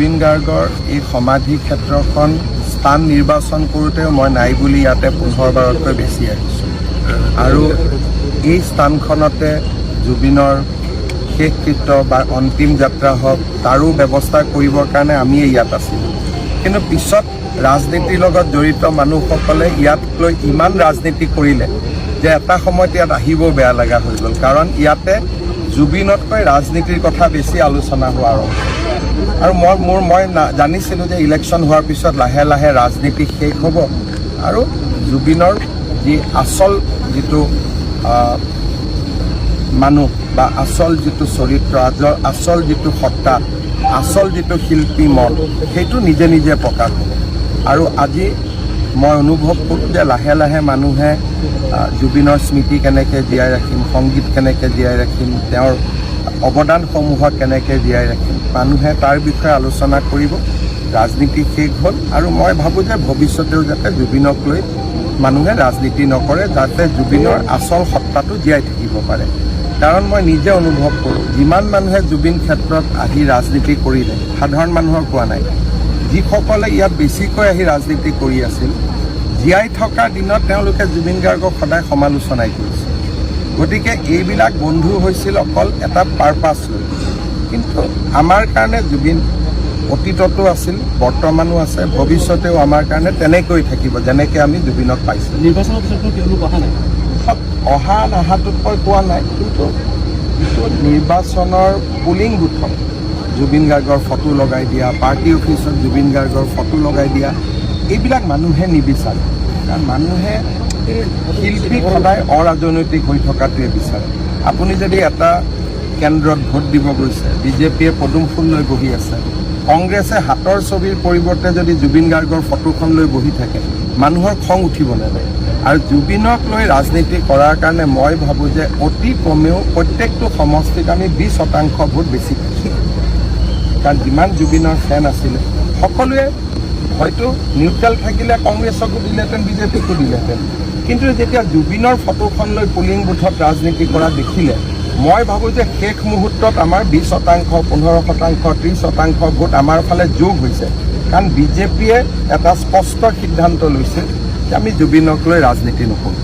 জুবিন গাৰ্গৰ এই সমাধি ক্ষেত্ৰখন স্থান নিৰ্বাচন কৰোঁতেও মই নাই বুলি ইয়াতে 15-বাৰতকৈ বেছি আহিছোঁ আৰু এই স্থানখনতে জুবিনৰ শেষকৃত্য বা অন্তিম যাত্ৰা হওক তাৰো ব্যৱস্থা কৰিবৰ কাৰণে আমি ইয়াত আছিলোঁ। কিন্তু পিছত ৰাজনীতিৰ লগত জড়িত মানুহসকলে ইয়াক লৈ ইমান ৰাজনীতি কৰিলে যে এটা সময়ত ইয়াত আহিবও বেয়া লগা হৈ গ'ল, কাৰণ ইয়াতে জুবিনতকৈ ৰাজনীতিৰ কথা বেছি আলোচনা হোৱাৰ আৰু মই জানিছিলোঁ যে ইলেকশ্যন হোৱাৰ পিছত লাহে লাহে ৰাজনীতি শেষ হ'ব আৰু জুবিনৰ যি আচল যিটো মানুহ বা আচল যিটো চৰিত্ৰ, আচল যিটো সত্তা, আচল যিটো শিল্পী মন, সেইটো নিজে নিজে প্ৰকাশ হ'ব। আৰু আজি মই অনুভৱ কৰোঁ যে লাহে লাহে মানুহে জুবিনৰ স্মৃতি কেনেকৈ জীয়াই ৰাখিম, সংগীত কেনেকৈ জীয়াই ৰাখিম, তেওঁৰ অৱদানসমূহক কেনেকৈ জীয়াই ৰাখিম, মানুহে তাৰ বিষয়ে আলোচনা কৰিব। ৰাজনীতি শেষ হ'ল আৰু মই ভাবোঁ যে ভৱিষ্যতেও যাতে জুবিনক লৈ মানুহে ৰাজনীতি নকৰে, যাতে জুবিনৰ আচল সত্তাটো জীয়াই থাকিব পাৰে। কাৰণ মই নিজে অনুভৱ কৰোঁ যিমান মানুহে জুবিন ক্ষেত্ৰত আহি ৰাজনীতি কৰিলে, সাধাৰণ মানুহৰ কোৱা নাই, যিসকলে ইয়াত বেছিকৈ আহি ৰাজনীতি কৰি আছিল, জীয়াই থকাৰ দিনত তেওঁলোকে জুবিন গাৰ্গক সদায় সমালোচনাই কৰিছিল। গতিকে এইবিলাক বন্ধু হৈছিল অকল এটা পাৰপাছ লৈ। কিন্তু আমাৰ কাৰণে জুবিন অতীততো আছিল, বৰ্তমানো আছে, ভৱিষ্যতেও আমাৰ কাৰণে তেনেকৈ থাকিব যেনেকৈ আমি জুবিনক পাইছোঁ। নিৰ্বাচনৰ পিছতো তেওঁলোক অহা নাই, অহা নাহাটোত মই কোৱা নাই, কিন্তু নিৰ্বাচনৰ পুলিং বুথত জুবিন গাৰ্গৰ ফটো লগাই দিয়া, পাৰ্টি অফিচত জুবিন গাৰ্গৰ ফটো লগাই দিয়া, এইবিলাক মানুহে নিবিচাৰে। কাৰণ মানুহে শিল্পীক সদায় অৰাজনৈতিক হৈ থকাটোৱে বিচাৰে। আপুনি যদি এটা কেন্দ্ৰত ভোট দিব গৈছে, বিজেপিয়ে পদুম ফুল লৈ বহি আছে, কংগ্ৰেছে হাতৰ ছবিৰ পৰিৱৰ্তে যদি জুবিন গাৰ্গৰ ফটোখন লৈ বহি থাকে, মানুহৰ খং উঠিব নালাগে। আৰু জুবিনক লৈ ৰাজনীতি কৰাৰ কাৰণে মই ভাবোঁ যে অতি কমেও প্ৰত্যেকটো সমষ্টিত আমি 20% ভোট বেছি পাইছোঁ। কাৰণ যিমান জুবিনৰ ফেন আছিলে সকলোৱে হয়তো নিউট্ৰেল থাকিলে কংগ্ৰেছকো দিলেহেঁতেন, বিজেপিকো দিলেহেঁতেন, কিন্তু যেতিয়া জুবিনৰ ফটোখন লৈ পুলিং বুথত ৰাজনীতি কৰা দেখিলে মই ভাবোঁ যে শেষ মুহূৰ্তত আমাৰ 20%, 15%, 30% ভোট আমাৰ ফালে যোগ হৈছে। কাৰণ বিজেপিয়ে এটা স্পষ্ট সিদ্ধান্ত লৈছে যে আমি জুবিনক লৈ ৰাজনীতি নকৰোঁ।